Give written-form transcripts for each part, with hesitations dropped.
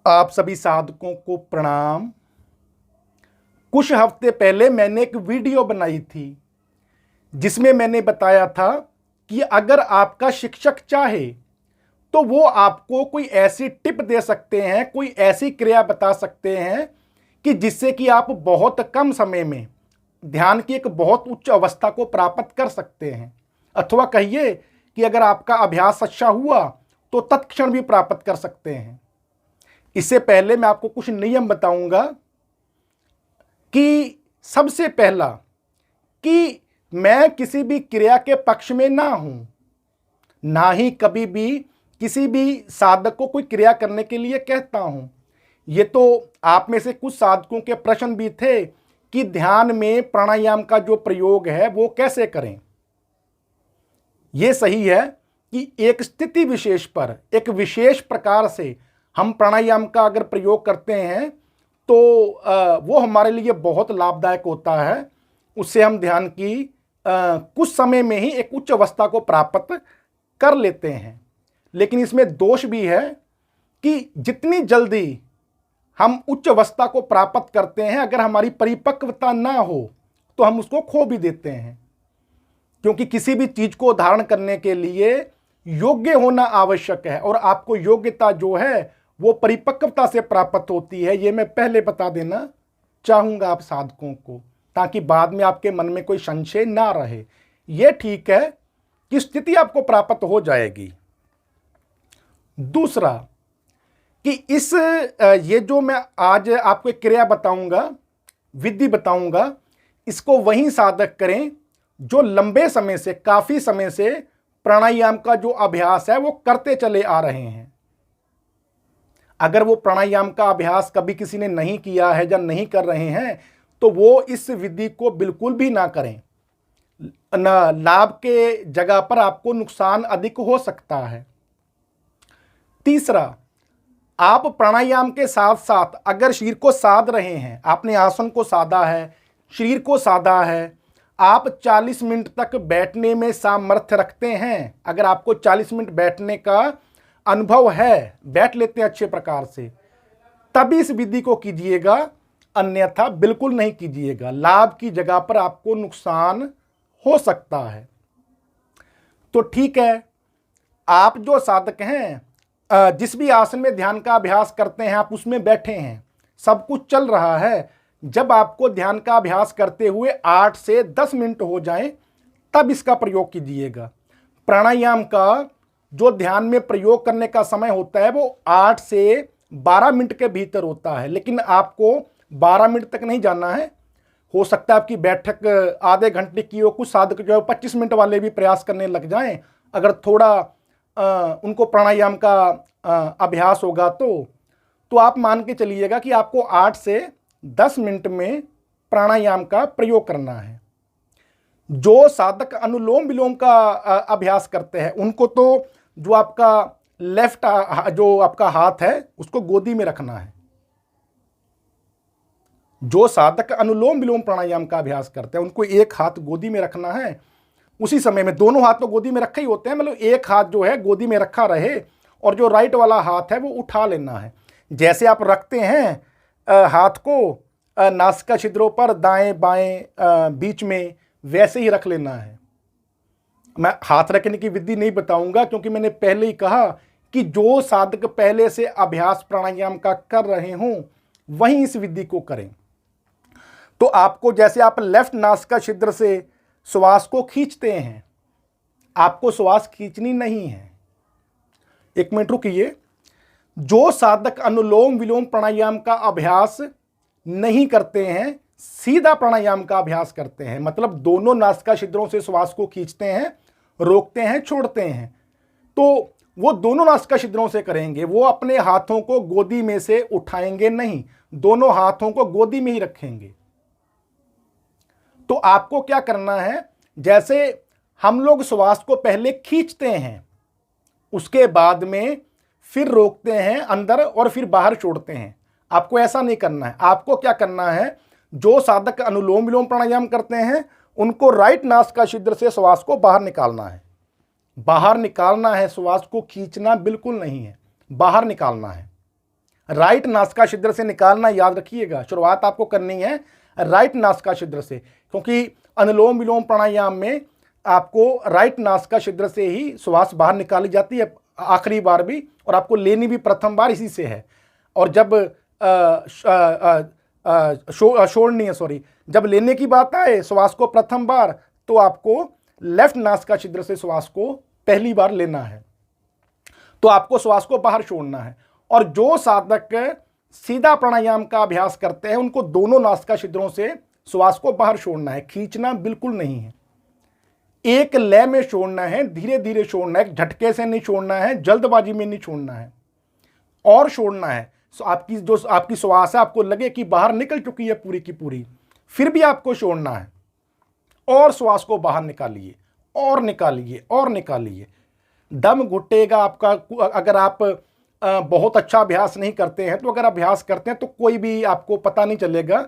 आप सभी साधकों को प्रणाम। कुछ हफ्ते पहले मैंने एक वीडियो बनाई थी जिसमें मैंने बताया था कि अगर आपका शिक्षक चाहे तो वो आपको कोई ऐसी टिप दे सकते हैं, कोई ऐसी क्रिया बता सकते हैं कि जिससे कि आप बहुत कम समय में ध्यान की एक बहुत उच्च अवस्था को प्राप्त कर सकते हैं, अथवा कहिए कि अगर आपका अभ्यास अच्छा हुआ तो तत्क्षण भी प्राप्त कर सकते हैं। इससे पहले मैं आपको कुछ नियम बताऊंगा कि सबसे पहला कि मैं किसी भी क्रिया के पक्ष में ना हूं, ना ही कभी भी किसी भी साधक को कोई क्रिया करने के लिए कहता हूं। ये तो आप में से कुछ साधकों के प्रश्न भी थे कि ध्यान में प्राणायाम का जो प्रयोग है वो कैसे करें। ये सही है कि एक स्थिति विशेष पर एक विशेष प्रकार से हम प्राणायाम का अगर प्रयोग करते हैं तो वो हमारे लिए बहुत लाभदायक होता है। उससे हम ध्यान की कुछ समय में ही एक उच्च अवस्था को प्राप्त कर लेते हैं। लेकिन इसमें दोष भी है कि जितनी जल्दी हम उच्च अवस्था को प्राप्त करते हैं, अगर हमारी परिपक्वता ना हो तो हम उसको खो भी देते हैं, क्योंकि किसी भी चीज को धारण करने के लिए योग्य होना आवश्यक है और आपको योग्यता जो है वो परिपक्वता से प्राप्त होती है। ये मैं पहले बता देना चाहूंगा आप साधकों को, ताकि बाद में आपके मन में कोई संशय ना रहे। ये ठीक है कि स्थिति आपको प्राप्त हो जाएगी। दूसरा कि ये जो मैं आज आपको एक क्रिया बताऊंगा, विधि बताऊंगा, इसको वही साधक करें जो लंबे समय से, काफी समय से प्राणायाम का जो अभ्यास है वो करते चले आ रहे हैं। अगर वो प्राणायाम का अभ्यास कभी किसी ने नहीं किया है या नहीं कर रहे हैं तो वो इस विधि को बिल्कुल भी ना करें। लाभ के जगह पर आपको नुकसान अधिक हो सकता है। तीसरा, आप प्राणायाम के साथ साथ अगर शरीर को साध रहे हैं, आपने आसन को साधा है, शरीर को साधा है, आप 40 मिनट तक बैठने में सामर्थ्य रखते हैं, अगर आपको 40 मिनट बैठने का अनुभव है, बैठ लेते हैं अच्छे प्रकार से, तभी इस विधि को कीजिएगा, अन्यथा बिल्कुल नहीं कीजिएगा। लाभ की जगह पर आपको नुकसान हो सकता है। तो ठीक है, आप जो साधक हैं, जिस भी आसन में ध्यान का अभ्यास करते हैं, आप उसमें बैठे हैं, सब कुछ चल रहा है। जब आपको ध्यान का अभ्यास करते हुए 8 से 10 मिनट हो जाएं, तब इसका प्रयोग कीजिएगा। प्राणायाम का जो ध्यान में प्रयोग करने का समय होता है वो 8 से 12 मिनट के भीतर होता है, लेकिन आपको 12 मिनट तक नहीं जाना है। हो सकता है आपकी बैठक आधे घंटे की हो, कुछ साधक जो है 25 मिनट वाले भी प्रयास करने लग जाएं, अगर थोड़ा उनको प्राणायाम का अभ्यास होगा तो आप मान के चलिएगा कि आपको 8 से 10 मिनट में प्राणायाम का प्रयोग करना है। जो साधक अनुलोम विलोम का अभ्यास करते हैं उनको तो जो आपका लेफ्ट जो आपका हाथ है उसको गोदी में रखना है। जो साधक अनुलोम विलोम प्राणायाम का अभ्यास करते हैं उनको एक हाथ गोदी में रखना है। उसी समय में दोनों हाथ तो गोदी में रखे ही होते हैं, मतलब एक हाथ जो है गोदी में रखा रहे और जो राइट वाला हाथ है वो उठा लेना है। जैसे आप रखते हैं हाथ को नासिका छिद्रों पर दाएं बाएं बीच में, वैसे ही रख लेना है। मैं हाथ रखने की विधि नहीं बताऊंगा, क्योंकि मैंने पहले ही कहा कि जो साधक पहले से अभ्यास प्राणायाम का कर रहे हों वहीं इस विधि को करें। तो आपको, जैसे आप लेफ्ट नासिका छिद्र से श्वास को खींचते हैं, आपको श्वास खींचनी नहीं है। एक मिनट रुकिए। जो साधक अनुलोम विलोम प्राणायाम का अभ्यास नहीं करते हैं, सीधा प्राणायाम का अभ्यास करते हैं, मतलब दोनों नासिका छिद्रों से श्वास को खींचते हैं, रोकते हैं, छोड़ते हैं, तो वो दोनों नासिका छिद्रों से करेंगे। वो अपने हाथों को गोदी में से उठाएंगे नहीं, दोनों हाथों को गोदी में ही रखेंगे। तो आपको क्या करना है, जैसे हम लोग श्वास को पहले खींचते हैं, उसके बाद में फिर रोकते हैं अंदर और फिर बाहर छोड़ते हैं, आपको ऐसा नहीं करना है। आपको क्या करना है, जो साधक अनुलोम विलोम प्राणायाम करते हैं उनको राइट नासिका छिद्र से श्वास को बाहर निकालना है। बाहर निकालना है, श्वास को खींचना बिल्कुल नहीं है, बाहर निकालना है। राइट नासिका छिद्र से निकालना, याद रखिएगा। शुरुआत आपको करनी है राइट नासिका छिद्र से, क्योंकि अनुलोम विलोम प्राणायाम में आपको राइट नासिका छिद्र से ही श्वास बाहर निकाली जाती है आखिरी बार भी, और आपको लेनी भी प्रथम बार इसी से है। और जब छोड़नी है, सॉरी, जब लेने की बात आए श्वास को प्रथम बार, तो आपको लेफ्ट नासिका छिद्र से श्वास को पहली बार लेना है। तो आपको श्वास को बाहर छोड़ना है। और जो साधक सीधा प्राणायाम का अभ्यास करते हैं उनको दोनों नासिका छिद्रों से श्वास को बाहर छोड़ना है, खींचना बिल्कुल नहीं है। एक लय में छोड़ना है, धीरे धीरे छोड़ना है, झटके से नहीं छोड़ना है, जल्दबाजी में नहीं छोड़ना है, और छोड़ना है। आपकी जो आपकी श्वास है आपको लगे कि बाहर निकल चुकी है पूरी की पूरी, फिर भी आपको छोड़ना है, और श्वास को बाहर निकालिए और निकालिए और निकालिए। दम घुटेगा आपका। अगर आप बहुत अच्छा अभ्यास नहीं करते हैं, तो अगर अभ्यास करते हैं तो कोई भी आपको पता नहीं चलेगा,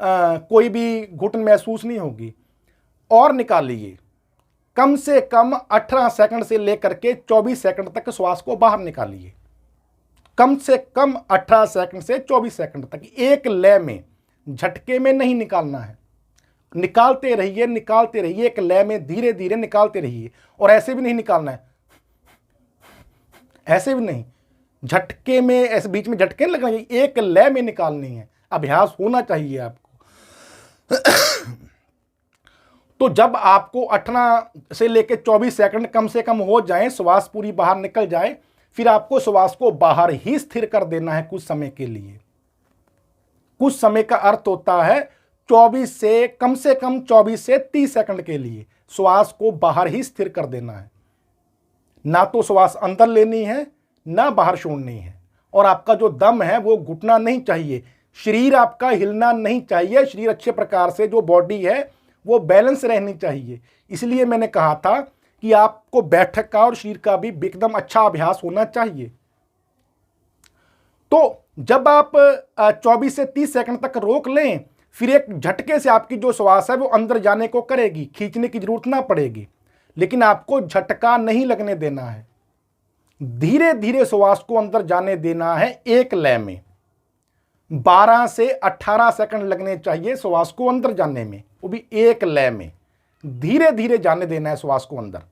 कोई भी घुटन महसूस नहीं होगी। और निकालिए। कम से कम 18 सेकंड से लेकर के 24 सेकंड तक श्वास को बाहर निकालिए। कम से कम 18 सेकंड से 24 सेकंड तक एक लय में, झटके में नहीं निकालना है। निकालते रहिए, निकालते रहिए, एक लय में धीरे धीरे निकालते रहिए। और ऐसे भी नहीं निकालना है, ऐसे भी नहीं, झटके में, ऐसे बीच में झटके नहीं लगना चाहिए, एक लय में निकालनी है। अभ्यास होना चाहिए आपको। तो जब आपको 18 से लेकर 24 सेकंड कम से कम हो जाए, श्वास पूरी बाहर निकल जाए, फिर आपको श्वास को बाहर ही स्थिर कर देना है कुछ समय के लिए। कुछ समय का अर्थ होता है 24 से कम 24 से 30 सेकंड के लिए श्वास को बाहर ही स्थिर कर देना है। ना तो श्वास अंदर लेनी है, ना बाहर छोड़नी है। और आपका जो दम है वो घुटना नहीं चाहिए, शरीर आपका हिलना नहीं चाहिए। शरीर अच्छे प्रकार से, जो बॉडी है वो बैलेंस रहनी चाहिए। इसलिए मैंने कहा था कि आपको बैठक का और शरीर का भी एकदम अच्छा अभ्यास होना चाहिए। तो जब आप 24 से 30 सेकंड तक रोक लें, फिर एक झटके से आपकी जो श्वास है वो अंदर जाने को करेगी, खींचने की जरूरत ना पड़ेगी। लेकिन आपको झटका नहीं लगने देना है, धीरे धीरे श्वास को अंदर जाने देना है। एक लय में 12 से 18 सेकंड लगने चाहिए श्वास को अंदर जाने में, वो भी एक लय में। धीरे धीरे जाने देना है श्वास को अंदर,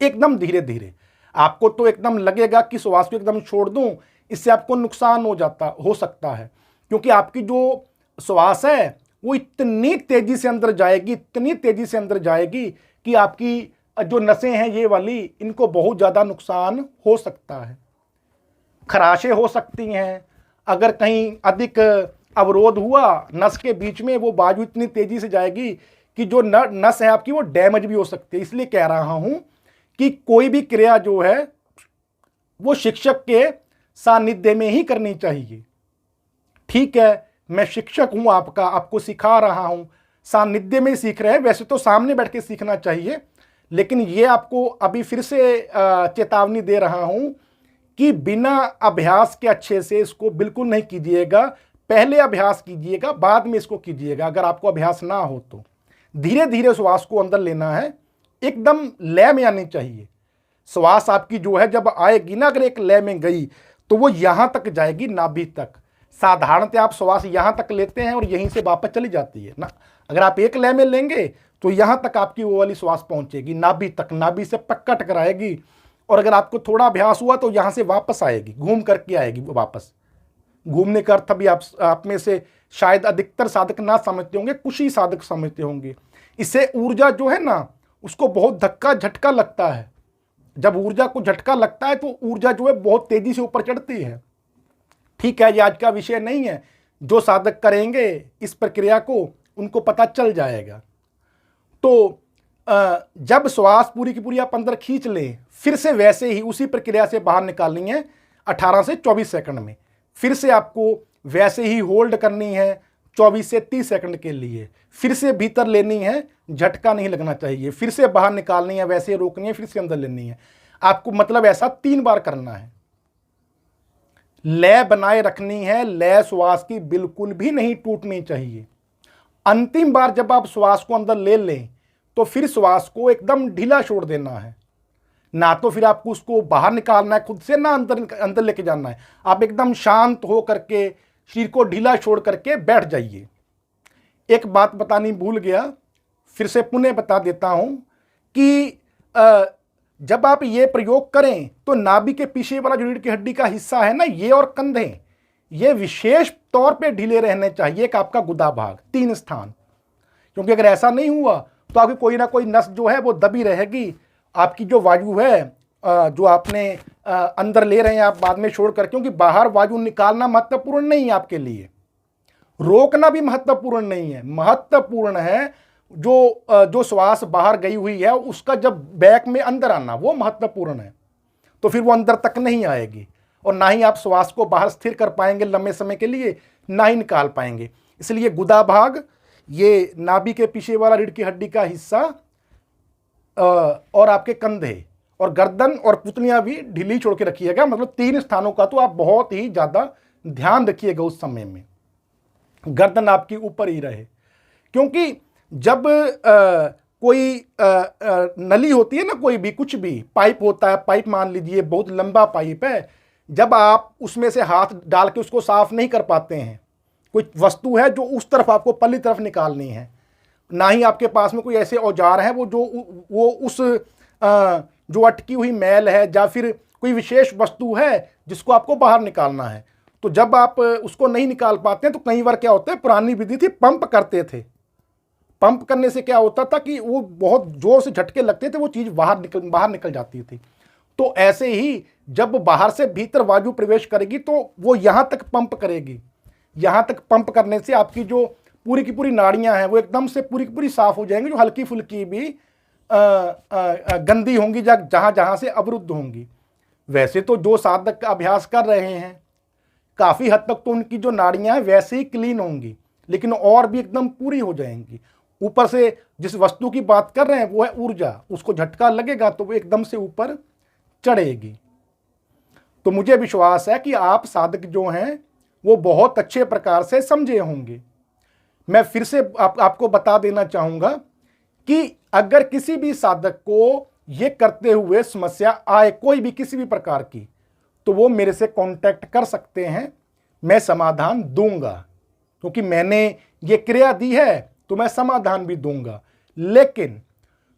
एकदम धीरे धीरे। आपको तो एकदम लगेगा कि श्वास को एकदम छोड़ दूं, इससे आपको नुकसान हो सकता है, क्योंकि आपकी जो श्वास है वो इतनी तेजी से अंदर जाएगी, इतनी तेजी से अंदर जाएगी कि आपकी जो नसें हैं ये वाली, इनको बहुत ज़्यादा नुकसान हो सकता है। खराशें हो सकती हैं। अगर कहीं अधिक अवरोध हुआ नस के बीच में, वो बाजू इतनी तेजी से जाएगी कि जो नस है आपकी वो डैमेज भी हो सकती है। इसलिए कह रहा हूं कि कोई भी क्रिया जो है वो शिक्षक के सानिध्य में ही करनी चाहिए। ठीक है, मैं शिक्षक हूं आपका, आपको सिखा रहा हूं, सानिध्य में सीख रहे हैं। वैसे तो सामने बैठ के सीखना चाहिए, लेकिन ये आपको अभी फिर से चेतावनी दे रहा हूं कि बिना अभ्यास के अच्छे से इसको बिल्कुल नहीं कीजिएगा। पहले अभ्यास कीजिएगा, बाद में इसको कीजिएगा। अगर आपको अभ्यास ना हो तो धीरे धीरे श्वास को अंदर लेना है, एकदम लय में आनी चाहिए। श्वास आपकी जो है जब आएगी ना, अगर एक लय में गई तो वो यहां तक जाएगी, नाभि तक। साधारणतः आप श्वास यहां तक लेते हैं और यहीं से वापस चली जाती है ना। अगर आप एक लय में लेंगे तो यहां तक आपकी वो वाली श्वास पहुंचेगी, नाभि तक, नाभि से पक्का टकराएगी। और अगर आपको थोड़ा अभ्यास हुआ तो यहां से वापस आएगी, घूम करके आएगी वापस। घूमने का अर्थ भी आप में से शायद अधिकतर साधक ना समझते होंगे, कुछ ही साधक समझते होंगे। इससे ऊर्जा जो है ना, उसको बहुत धक्का झटका लगता है। जब ऊर्जा को झटका लगता है तो ऊर्जा जो है बहुत तेजी से ऊपर चढ़ती है। ठीक है, ये आज का विषय नहीं है। जो साधक करेंगे इस प्रक्रिया को उनको पता चल जाएगा। तो जब श्वास पूरी की पूरी आप अंदर खींच लें, फिर से वैसे ही उसी प्रक्रिया से बाहर निकालनी है 18 से 24 सेकंड में। फिर से आपको वैसे ही होल्ड करनी है 24 से 30 सेकंड के लिए। फिर से भीतर लेनी है, झटका नहीं लगना चाहिए। फिर से बाहर निकालनी है, वैसे रोकनी है, फिर से अंदर लेनी है। आपको मतलब ऐसा 3 बार करना है। लय बनाए रखनी है, लय श्वास की बिल्कुल भी नहीं टूटनी चाहिए। अंतिम बार जब आप श्वास को अंदर ले लें तो फिर श्वास को एकदम ढीला छोड़ देना है, ना तो फिर आपको उसको बाहर निकालना है खुद से, ना अंदर अंदर लेके जाना है। आप एकदम शांत हो करके शरीर को ढीला छोड़ करके बैठ जाइए। एक बात बतानी भूल गया, फिर से पुनः बता देता हूं कि जब आप ये प्रयोग करें तो नाभि के पीछे वाला जो रीढ़ की हड्डी का हिस्सा है ना, ये और कंधे, ये विशेष तौर पे ढीले रहने चाहिए। एक आपका गुदा भाग, 3 स्थान, क्योंकि अगर ऐसा नहीं हुआ तो आपकी कोई ना कोई नस जो है वो दबी रहेगी। आपकी जो वायु है जो आपने अंदर ले रहे हैं आप बाद में छोड़कर, क्योंकि बाहर वायु निकालना महत्वपूर्ण नहीं है आपके लिए, रोकना भी महत्वपूर्ण नहीं है। महत्वपूर्ण है जो श्वास बाहर गई हुई है उसका जब बैक में अंदर आना, वो महत्वपूर्ण है। तो फिर वो अंदर तक नहीं आएगी और ना ही आप श्वास को बाहर स्थिर कर पाएंगे लंबे समय के लिए, ना ही निकाल पाएंगे। इसलिए गुदा भाग, ये नाभि के पीछे वाला रीढ़ की हड्डी का हिस्सा, और आपके कंधे और गर्दन और पुतलियां भी ढीली छोड़ के रखिएगा। मतलब 3 स्थानों का तो आप बहुत ही ज्यादा ध्यान रखिएगा उस समय में। गर्दन आपकी ऊपर ही रहे, क्योंकि जब कोई नली होती है ना, कोई भी कुछ भी पाइप होता है, पाइप मान लीजिए बहुत लंबा पाइप है, जब आप उसमें से हाथ डाल के उसको साफ नहीं कर पाते हैं, कोई वस्तु है जो उस तरफ आपको पल्ली तरफ निकालनी है, ना ही आपके पास में कोई ऐसे औजार है वो उस जो अटकी हुई मैल है या फिर कोई विशेष वस्तु है जिसको आपको बाहर निकालना है, तो जब आप उसको नहीं निकाल पाते हैं तो कई बार क्या होता है, पुरानी विधि थी, पंप करते थे। पंप करने से क्या होता था कि वो बहुत जोर से झटके लगते थे, वो चीज बाहर निकल जाती थी। तो ऐसे ही जब बाहर से भीतर वायु प्रवेश करेगी तो वो यहां तक पंप करेगी। यहां तक पंप करने से आपकी जो पूरी की पूरी नाड़ियां हैं वो एकदम से पूरी की पूरी साफ हो जाएंगी, जो हल्की फुल्की भी गंदी होंगी जहां जहां से अवरुद्ध होंगी। वैसे तो जो साधक का अभ्यास कर रहे हैं काफी हद तक तो उनकी जो नाड़ियां हैं वैसे ही क्लीन होंगी, लेकिन और भी एकदम पूरी हो जाएंगी। ऊपर से जिस वस्तु की बात कर रहे हैं वो है ऊर्जा, उसको झटका लगेगा तो वो एकदम से ऊपर चढ़ेगी। तो मुझे विश्वास है कि आप साधक जो हैं वो बहुत अच्छे प्रकार से समझे होंगे। मैं फिर से आपको बता देना चाहूंगा कि अगर किसी भी साधक को ये करते हुए समस्या आए कोई भी किसी भी प्रकार की, तो वो मेरे से कांटेक्ट कर सकते हैं, मैं समाधान दूंगा। क्योंकि मैंने ये क्रिया दी है तो मैं समाधान भी दूंगा। लेकिन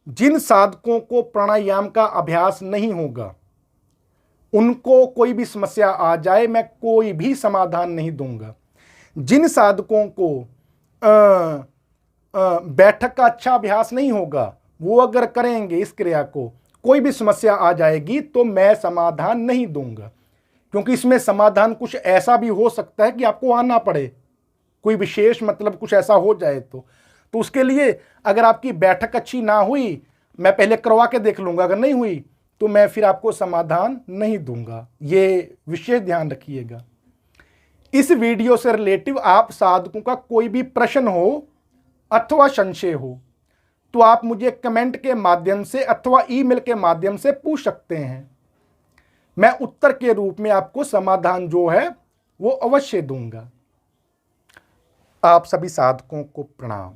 जिन साधकों को प्राणायाम का अभ्यास नहीं होगा, उनको कोई भी समस्या आ जाए मैं कोई भी समाधान नहीं दूंगा। जिन साधकों को बैठक का अच्छा अभ्यास नहीं होगा, वो अगर करेंगे इस क्रिया को, कोई भी समस्या आ जाएगी तो मैं समाधान नहीं दूंगा। क्योंकि इसमें समाधान कुछ ऐसा भी हो सकता है कि आपको आना पड़े, कोई विशेष मतलब कुछ ऐसा हो जाए तो उसके लिए अगर आपकी बैठक अच्छी ना हुई, मैं पहले करवा के देख लूंगा, अगर नहीं हुई तो मैं फिर आपको समाधान नहीं दूंगा। ये विशेष ध्यान रखिएगा। इस वीडियो से रिलेटिव आप साधकों का कोई भी प्रश्न हो अथवा संशय हो तो आप मुझे कमेंट के माध्यम से अथवा ईमेल के माध्यम से पूछ सकते हैं। मैं उत्तर के रूप में आपको समाधान जो है वो अवश्य दूंगा। आप सभी साधकों को प्रणाम।